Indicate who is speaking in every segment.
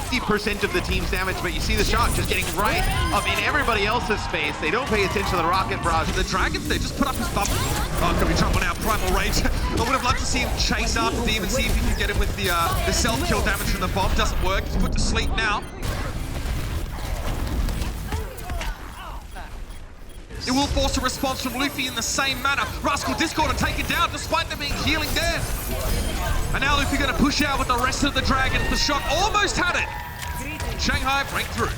Speaker 1: 50% of the team's damage, but you see the shot just getting right up in everybody else's space. They don't pay attention to the rocket barrage.
Speaker 2: The Dragons, they just put up his bubble. Oh, could be trouble now, Primal Rage. I would have loved to see him chase after Demon, see if he can get him with the self-kill damage from the bomb. Doesn't work, he's put to sleep now. It will force a response from Luffy in the same manner. Rascal Discord and take it down despite there being healing there. And now Luffy going to push out with the rest of the Dragons. The shot almost had it. Shanghai breakthrough.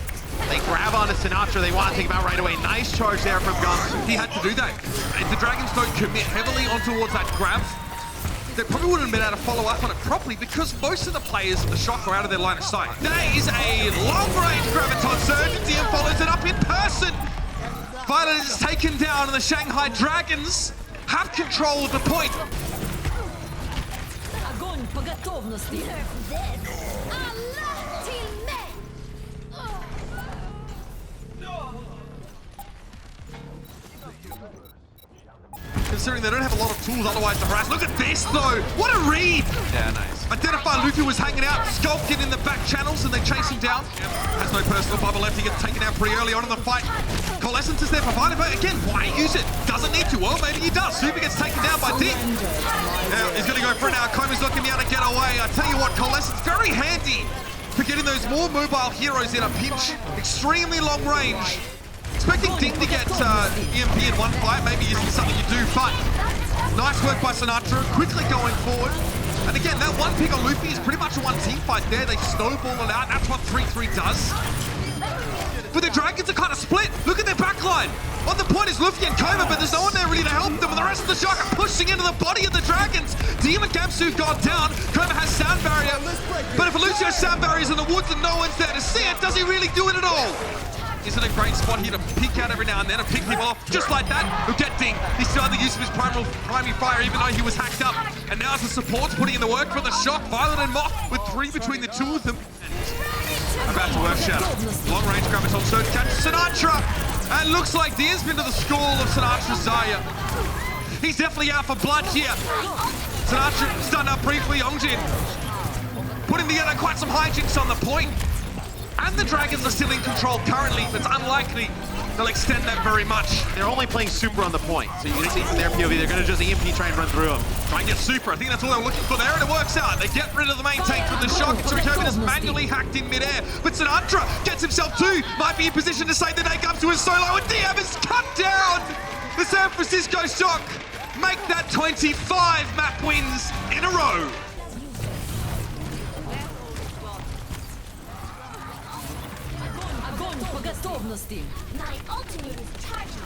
Speaker 1: They grab onto Sinatra, they want to take him out right away. Nice charge there from Gums.
Speaker 2: He had to do that. If the Dragons don't commit heavily on towards that grab, they probably wouldn't have been able to follow up on it properly because most of the players of the Shock are out of their line of sight. That is a long-range Graviton Surge, and Dian follows it up in person. Violet is taken down, and the Shanghai Dragons have control of the point.
Speaker 3: Огонь по готовности.
Speaker 2: Considering they don't have a lot of tools otherwise to harass. Look at this though, what a read!
Speaker 1: Yeah, nice.
Speaker 2: Identify Luffy was hanging out, skulked in the back channels and they chase him down. Has no personal bubble left, he gets taken out pretty early on in the fight. Coalescence is there for Violet, but again, why use it? Doesn't need to, well maybe he does. Super gets taken down by Dick. Now he's gonna go for it now, Koma's not gonna be able to get away. I tell you what, Coalescence very handy for getting those more mobile heroes in a pinch. Extremely long range. Expecting Ding to get EMP in one fight, maybe isn't something you do, but nice work by Sinatra, quickly going forward. And again, that one pick on Luffy is pretty much a one team fight there. They snowball it out, that's what 3-3 does. But the Dragons are kind of split. Look at their backline. On the point is Luffy and Koma, but there's no one there really to help them, and the rest of the Shock are pushing into the body of the Dragons. Demon Gamsu gone down, Koma has sound barrier, but if Luccio's sound barrier's in the woods and no one's there to see it, does he really do it at all? He's in a great spot here to peek out every now and then and pick people off. Just like that, he'll get Ding. He still had the use of his primary fire even though he was hacked up. And now as the support's putting in the work for the Shock, Violet and Moth with 3 between the two of them. About to work Shadow. Long range Graviton Surge catches Sinatra. And looks like Dian's been to the school of Sinatra Zaya. He's definitely out for blood here. Sinatra stunned up briefly, Yongjin. Putting together quite some hijinks on the point. And the Dragons are still in control currently, but it's unlikely they'll extend that very much.
Speaker 1: They're only playing Super on the point, so you're going to see from their POV, they're going to just EMP try and run through them.
Speaker 2: Try and get Super, I think that's all they were looking for there, and it works out. They get rid of the main tank from the Shock, and Suikoden is manually hacked in midair. But Sinatra gets himself too, might be in position to save the day, comes to his solo, and DM is cut down! The San Francisco Shock make that 25 map wins in a row.
Speaker 3: По готовности.
Speaker 4: My ultimate is charging.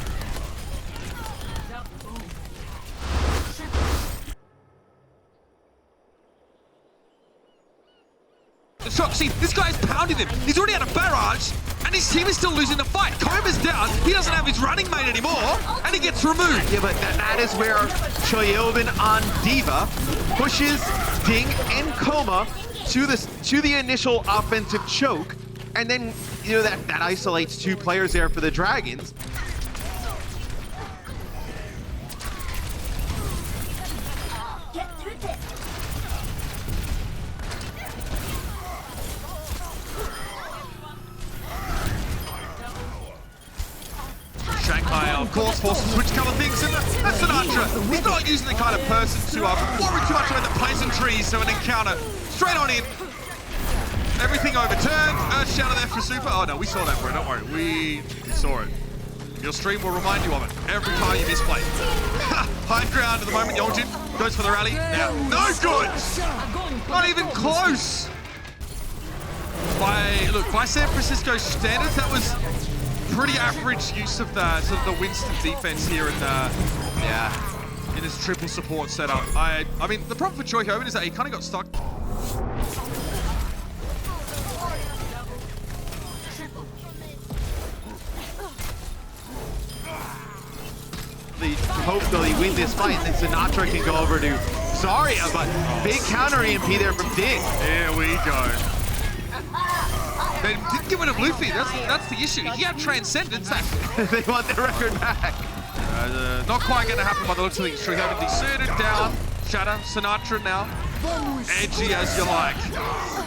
Speaker 2: The Shock, see, this guy's pounding him. He's already had a barrage, and his team is still losing the fight. Koma's down, he doesn't have his running mate anymore, and he gets removed.
Speaker 1: Yeah, but that is where Choyobin on Diva pushes Ding and Koma to the initial offensive choke, and then you know that isolates 2 players there for the Dragons.
Speaker 4: Get through this.
Speaker 2: Shanghai, of course, forced to switch a couple of things, and that's Sinatra. He's not using the kind of person to worry too much about the pleasantries, so an encounter straight on in. Everything overturned. Earth Shadow there for Super. Oh no, we saw that, bro. Don't worry. We saw it. Your stream will remind you of it every time you misplay. High ground at the moment. Yongjin goes for the rally. Now, no good. Not even close. By San Francisco standards, that was pretty average use of the sort of the Winston defense here in his triple support setup. I mean, the problem for Choikoden is that he kind of got stuck.
Speaker 1: Hopefully win this fight, and Sinatra can go over to Zarya, but big counter EMP there from Ding.
Speaker 2: Here we go. They didn't get rid of Luffy, that's the issue. He had Transcendence.
Speaker 1: They want their record back.
Speaker 2: Not quite going to happen by the looks of things. Suikoden deserted down. Shadow, Sinatra now. edgy as you like.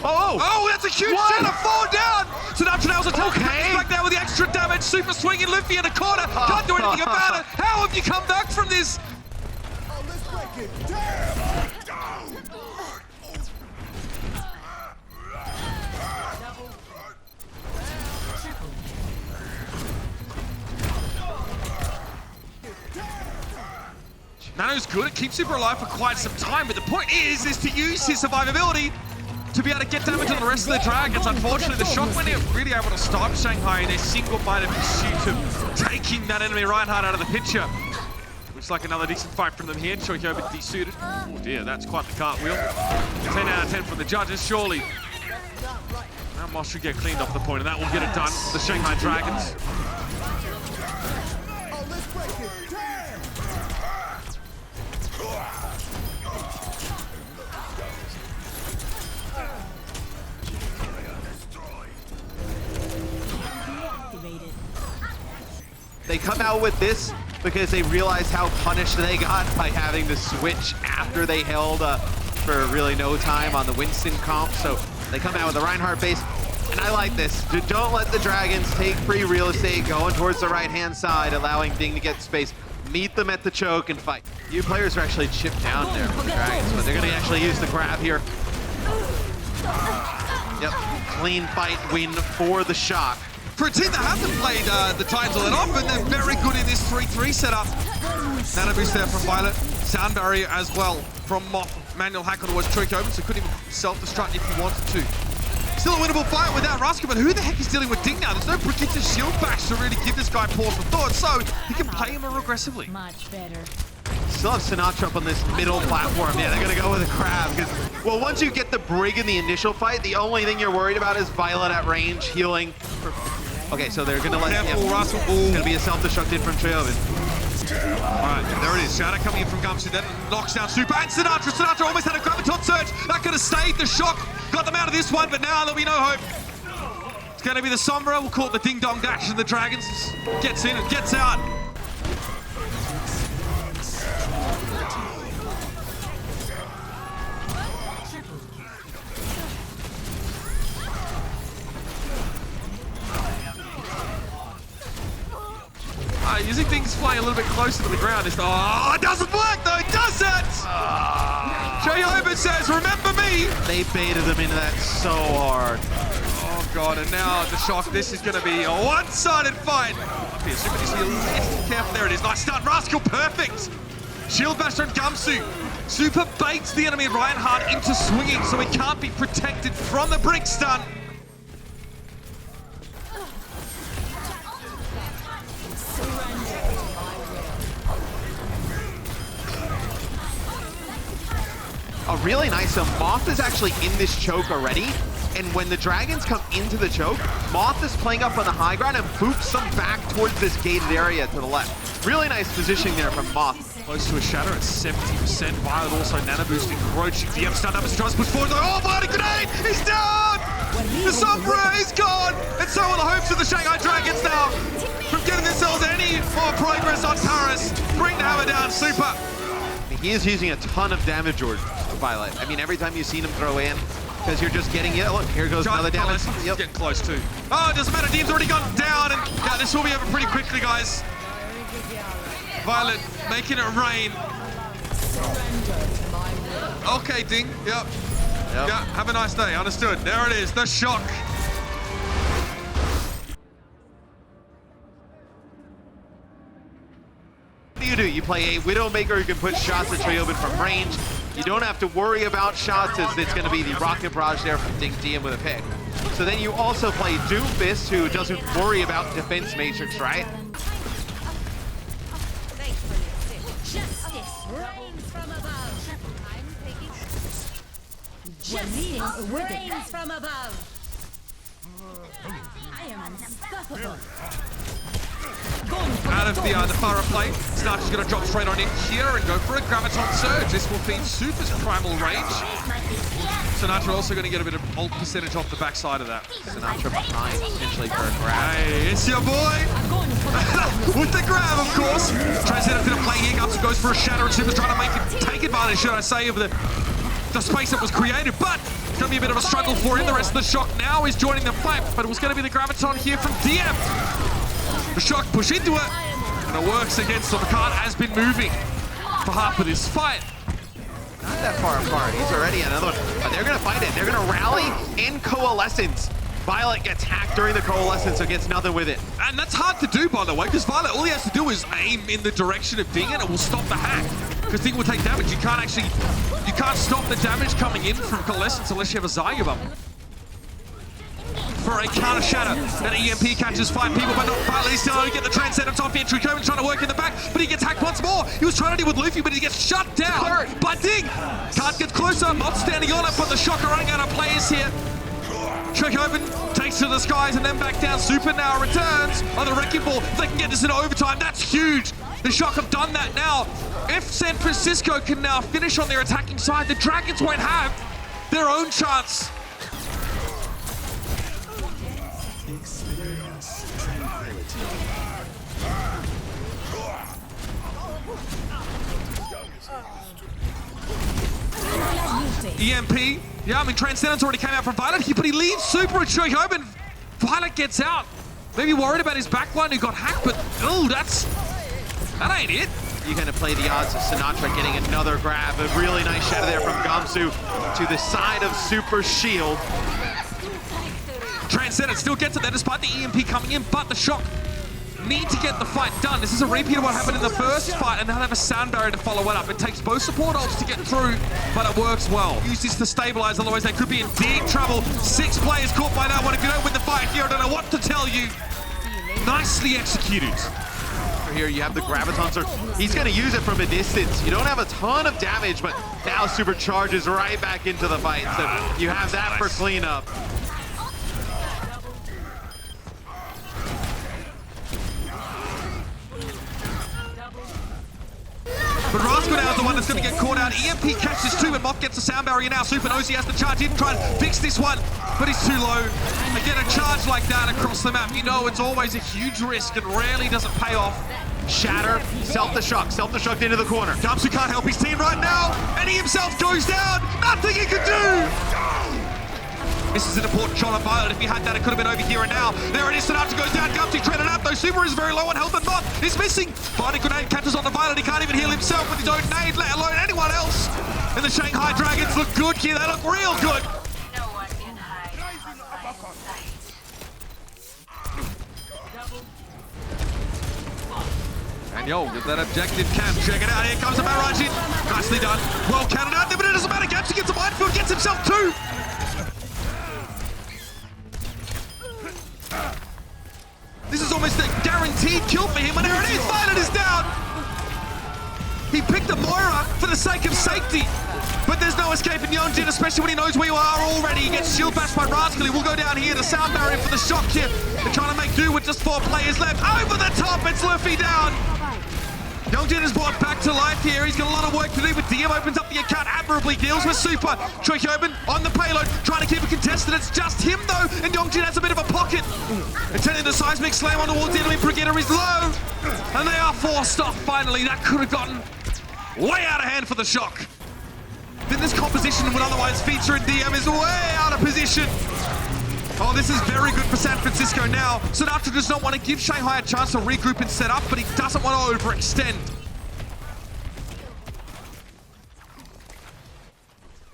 Speaker 1: Oh!
Speaker 2: Oh, that's a huge
Speaker 1: What?
Speaker 2: shatter, fall down! Sinatra nails it,
Speaker 1: Okay.
Speaker 2: back there with the extra damage, super swinging, Luffy in the corner, can't do anything about it. How have you come back from this? Nano's good, it keeps Super alive for quite some time, but the point is to use his survivability to be able to get damage on the rest of the dragons. Unfortunately, the Shock weren't really able to stop Shanghai in their single-minded pursuit of taking that enemy Reinhardt out of the picture. Looks like another decent fight from them here. Choiho a bit desuited. Oh dear, that's quite the cartwheel. 10 out of 10 from the judges, surely. Now Moss should get cleaned off the point, and that will get it done for the Shanghai Dragons.
Speaker 1: They come out with this because they realize how punished they got by having to switch after they held for really no time on the Winston comp. So they come out with the Reinhardt base. And I like this. Don't let the Dragons take free real estate going towards the right-hand side, allowing Ding to get space. Meet them at the choke and fight. You players are actually chipped down there for the Dragons, but they're going to actually use the grab here. Yep, clean fight win for the Shock.
Speaker 2: For a team that hasn't played the Titans all that often, they're very good in this 3-3 setup. Nano boost there from Violet. Sound barrier as well from Moth. Manual hack on towards Choiho, so couldn't even self-destruct if he wanted to. Still a winnable fight without Raska, but who the heck is dealing with Ding now? There's no predicted shield bash to really give this guy pause for thought, so he can play him more aggressively.
Speaker 3: Much better.
Speaker 1: Still have Sinatra up on this middle platform. Yeah, they're gonna go with a crab because, well, once you get the Brig in the initial fight, the only thing you're worried about is Violet at range healing. Okay, so they're gonna let
Speaker 2: Careful, Russell.
Speaker 1: It's gonna be a self-destructed from Choiho.
Speaker 2: Alright, there it is. Shadow coming in from Gumshoe, then knocks down Super. And Sinatra! Sinatra almost had a Graviton surge. That could have stayed the Shock. Got them out of this one, but now there'll be no hope. It's gonna be the Sombra. We'll call it the Ding Dong Dash, and the Dragons gets in and gets out. Using things flying a little bit closer to the ground is it doesn't work though, it doesn't! Choiho says, remember me!
Speaker 1: They baited them into that so hard.
Speaker 2: Oh god, and now the Shock, this is gonna be a one-sided fight. Super just a little careful, there it is, nice start, Rascal, perfect! Shield Basher and Gumshoe. Super baits the enemy Reinhardt into swinging so he can't be protected from the brick stun.
Speaker 1: Oh, really nice. So Moth is actually in this choke already. And when the Dragons come into the choke, Moth is playing up on the high ground and boops them back towards this gated area to the left. Really nice positioning there from Moth.
Speaker 2: Close to a shatter at 70%. Violet also nano boost encroaching. DM stun numbers tries to push forward. Oh, Violet grenade! He's down! The Sombra is gone! And so are the hopes of the Shanghai Dragons now from getting themselves any more progress on Paris. Bring the hammer down, Super.
Speaker 1: He is using a ton of damage, George, Violet. I mean, every time you've seen him throw in, because you're just getting it. Look, here goes another damage.
Speaker 2: Yep. Getting close too. Oh, it doesn't matter. Dean's already gone down, and yeah, this will be over pretty quickly, guys. Violet making it rain. Okay, Ding. Yep. Yeah, have a nice day. Understood. There it is. The Shock.
Speaker 1: What do? You play a Widowmaker who can put shots at Choiho from range. You don't have to worry about shots as it's going to be the Rocket Barrage there from Ding DM with a pick. So then you also play Doomfist who doesn't worry about defense matrix, right?
Speaker 4: Justice reigns from above. I'm taking
Speaker 3: Justice
Speaker 4: reigns from above. I am unstoppable.
Speaker 2: Out of the Fara plate, Snarky's going to drop straight on in here and go for a Graviton Surge. This will feed Super's primal range. Sinatra also going to get a bit of ult percentage off the backside of that.
Speaker 1: Sinatra behind, potentially for a grab.
Speaker 2: Hey, it's your boy! With the grab, of course! Tries to play here, Guts goes for a shatter, and Super's trying to take advantage, should I say, of the the space that was created, but it's going to be a bit of a struggle for him. The rest of the Shock now is joining the fight, but it was going to be the Graviton here from DM. The Shock push into it, and it works against him. The card has been moving for half of this fight.
Speaker 1: Not that far apart. He's already another one. But they're going to fight it. They're going to rally in Coalescence. Violet gets hacked during the Coalescence, so gets nothing with it.
Speaker 2: And that's hard to do, by the way, because Violet, all he has to do is aim in the direction of Ding and it will stop the hack. Because Ding will take damage. You can't stop the damage coming in from Coalescence unless you have a Zarya bump. For a counter shatter, that EMP catches 5 people, but not Violet. He's still able to get the Transcendence off entry. Koeman trying to work in the back, but he gets hacked once more. He was trying to deal with Luffy, but he gets shut down by Ding. Card gets closer, Mod standing on it, but the Shock are running out of players here. Koeman takes to the skies and then back down. Super now returns on the Wrecking Ball. If they can get this into overtime, that's huge. The Shock have done that now. If San Francisco can now finish on their attacking side, the Dragons won't have their own chance. EMP. Yeah, I mean, Transcendence already came out from Violet, but he leaves Super and Koeman. Violet gets out. Maybe worried about his backline who got hacked, but oh, that ain't it.
Speaker 1: You're going to play the odds of Sinatra getting another grab. A really nice shadow there from Gamsu to the side of Super Shield.
Speaker 2: Transcendence still gets it there despite the EMP coming in, but the Shock need to get the fight done. This is a repeat of what happened in the first fight, and they'll have a sound barrier to follow it up. It takes both support ults to get through, but it works well. Use this to stabilize, otherwise they could be in deep trouble. 6 players caught by that one. If you don't win the fight here, I don't know what to tell you. Nicely executed.
Speaker 1: Here you have the Graviton, so he's going to use it from a distance. You don't have a ton of damage, but now supercharges right back into the fight. So you have that for cleanup.
Speaker 2: But Rascal now is the one that's going to get caught out. EMP catches 2, but Moth gets the sound barrier now. Super knows he has to charge in, try and fix this one, but he's too low. Again, a charge like that across the map, you know it's always a huge risk and rarely does it pay off.
Speaker 1: Shatter, self-destruct into the corner.
Speaker 2: Gamsu can't help his team right now, and he himself goes down. Nothing he can do. This is an important shot on Violet. If he had that, it could have been over here and now. There it is. Sinatra goes down. Gamsu traded out, though. Super is very low on health and Moth is missing. Finding grenade catches on the Violet. He can't even heal himself with his own nade, let alone anyone else. And the Shanghai Dragons look good here. They look real good.
Speaker 4: No one can hide from my sight.
Speaker 2: And yo, with that objective camp, check it out. Here comes the barrage in. Nicely done. Well counted out there, but it doesn't matter. Gamsu gets a minefield, gets himself 2. This is almost a guaranteed kill for him, and there it is. Violet is down. He picked the Moira for the sake of safety, but there's no escaping Yonjin, especially when he knows where you are already. He gets shield bashed by Rascal. He will go down here. The sound barrier for the Shock here. They're trying to make do with just 4 players left. Over the top, it's Luffy down. Yongjin is brought back to life here. He's got a lot of work to do, but DM opens up the account admirably, deals with Super. Koeman on the payload, trying to keep it contested. It's just him, though, and Yongjin has a bit of a pocket. And turning the seismic slam on towards the enemy. Brigitta is low, and they are forced off finally. That could have gotten way out of hand for the Shock. Then this composition would otherwise feature in DM is way out of position. Oh, this is very good for San Francisco now. Sinatra does not want to give Shanghai a chance to regroup and set up, but he doesn't want to overextend.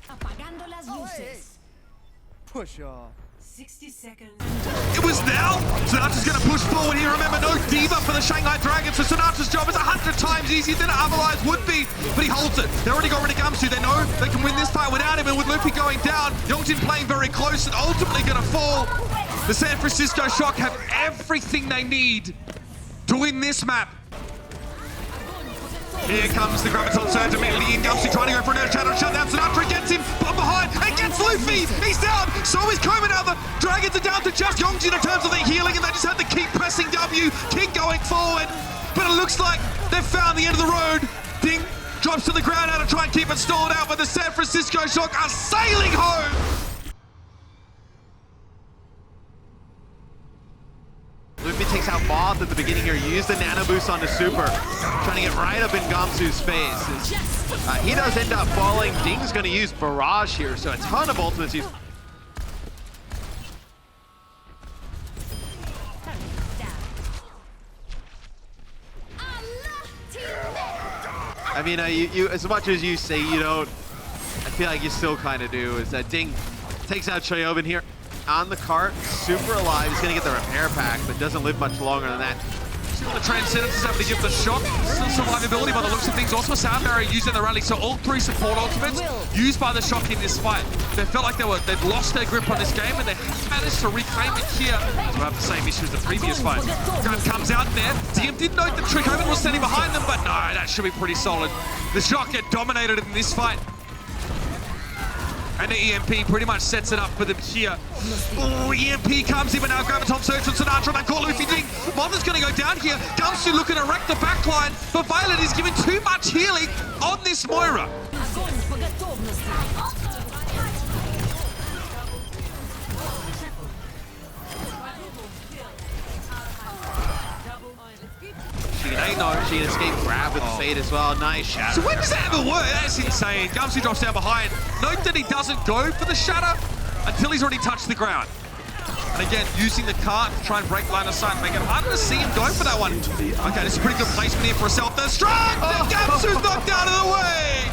Speaker 3: Apagando las luces.
Speaker 5: Push off.
Speaker 3: 60 seconds.
Speaker 2: It was now. Sinatra's going to push forward here. Remember, no diva for the Shanghai Dragons, so Sinatra's job is 100 times easier than it otherwise would be, but he holds it. They already got rid of Gamsu. They know they can win this fight without him, and with Luffy going down, Yongjin playing very close and ultimately going to fall. The San Francisco Shock have everything they need to win this map. Here comes the Graviton surge immediately in. Gamsu trying to go for an earth shadow shutdown. Sinatra gets him, but behind, and gets Luffy. He's down, so is Koeman. Now the Dragons are down to just Yongjin in terms of their healing, and they just have to keep pressing W, keep going forward. But it looks like they've found the end of the road. Ding drops to the ground now to try and keep it stalled out, but the San Francisco Shock are sailing home.
Speaker 1: even takes out Moth at the beginning here. Use the nano boost onto Super, trying to get right up in Gamsu's face. He does end up falling. Ding's going to use Barrage here, so a ton of ultimates used. I mean, you as much as you say you don't, I feel like you still kind of do. Is that Ding takes out Choyobin here on the cart, super alive. He's gonna get the repair pack, but doesn't live much longer than that.
Speaker 2: See what the Transcendence is able to give the shot. Still survivability by the looks of things. Also, Sound Barrier used in the rally. So all three support ultimates used by the Shock in this fight. They felt like they'd lost their grip on this game, and they managed to reclaim it here. So we have the same issue as the previous fight. Grab comes out there. DM did note that Trichoven was standing behind them, but no, that should be pretty solid. The Shock get dominated in this fight. And the EMP pretty much sets it up for them here. Oh, EMP comes in, but now Graviton Surge from Sinatra. That call Luffy Ding. Mother's going to go down here. Gamsu looking to wreck the backline, but Violet is giving too much healing on this Moira.
Speaker 1: She can escape grab with the fade as well. Nice shatter.
Speaker 2: So when does that ever work? That's insane. Gamsu drops down behind. Note that he doesn't go for the shatter until he's already touched the ground. And again, using the cart to try and break line of sight, make it harder to see him go for that one. Okay, this is a pretty good placement here for a self-destruct. And Gamsu's knocked out of the way.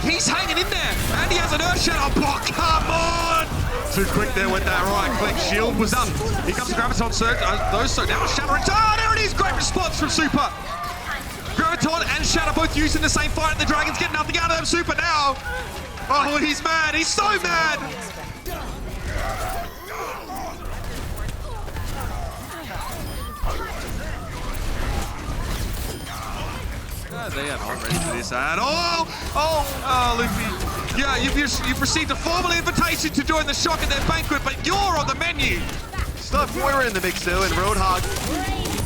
Speaker 2: He's hanging in there, and he has an Earth Shadow block. Come on! Too quick there with that right click. Shield was up. Here comes the Graviton Surge. So now Shatter. Oh, there it is! Great response from Super. Graviton and Shatter both using the same fight, and the Dragons get nothing out of them. Super now. Oh, he's mad. He's so mad. They are not ready for this at all. Oh, Luffy. Yeah, you've received a formal invitation to join the Shock at their banquet, but you're on the menu.
Speaker 1: Stuff Moira in the mix though, and Roadhog.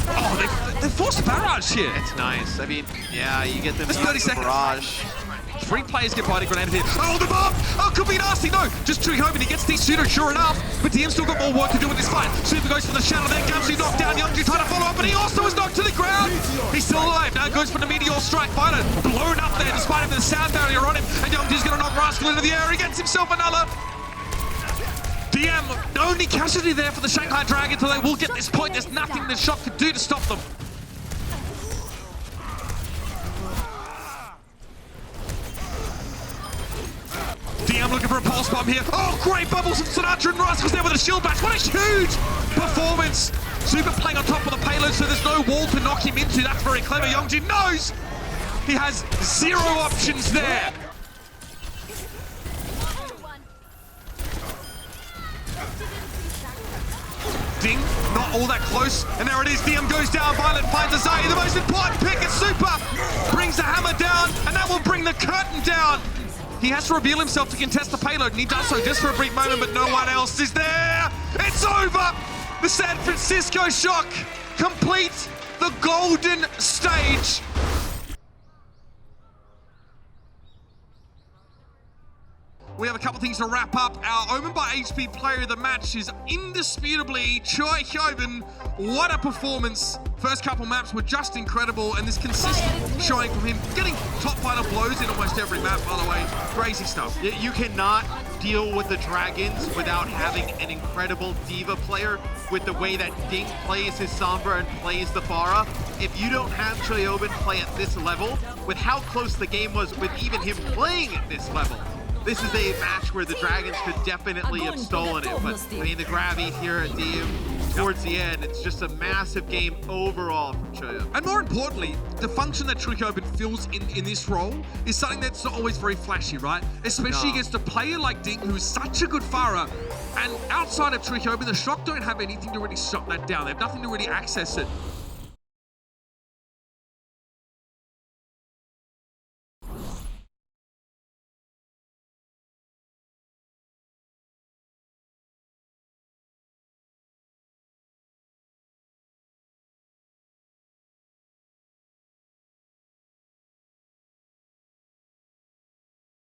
Speaker 2: Oh, they forced a barrage here.
Speaker 1: It's nice. I mean, yeah, you get them.
Speaker 2: That's 30 seconds.
Speaker 1: Barrage.
Speaker 2: 3 players get body grenaded here. Oh, the bomb! Oh, could be nasty. No, just Trichoven. He gets these shooters, sure enough. But DM's still got more work to do with this fight. Super goes for the shadow there. Gamsu knocked down. Youngji trying to follow up, but he also was knocked to the ground. He's still alive. Now goes for the meteor strike. Violet blown up there despite having the sound barrier on him. And Youngji's going to knock Rascal into the air. He gets himself another. DM, the only casualty there for the Shanghai Dragon until they will get this point. There's nothing the Shock could do to stop them. DM looking for a pulse bomb here. Oh, great bubbles from Sinatra, and Rascal's there with a shield bash. What a huge performance. Super playing on top of the payload, so there's no wall to knock him into. That's very clever. Youngji knows he has 0 options there. Ding, not all that close, and there it is. DM goes down. Violet finds Azai. The most important pick is Super. Brings the hammer down, and that will bring the curtain down. He has to reveal himself to contest the payload, and he does so just for a brief moment, but no one else is there. It's over! The San Francisco Shock complete the golden stage. We have a couple things to wrap up. Our Omen by HP player of the match is indisputably Choi Hyobin. What a performance. First couple maps were just incredible, and this consistent showing from him, getting top final blows in almost every map, by the way. Crazy stuff.
Speaker 1: You cannot deal with the Dragons without having an incredible Diva player with the way that Ding plays his Sombra and plays the Pharah. If you don't have Choyobin play at this level, with how close the game was with even him playing at this level, this is a match where the Dragons could definitely have stolen it, but I mean the gravity here at DM towards the end, it's just a massive game overall from Choyobin.
Speaker 2: And more importantly, the function that Trichoven fills in this role is something that's not always very flashy, right? Especially against a player like Ding, who's such a good Pharah. And outside of Trichoven, the Shock don't have anything to really shut that down. They have nothing to really access it.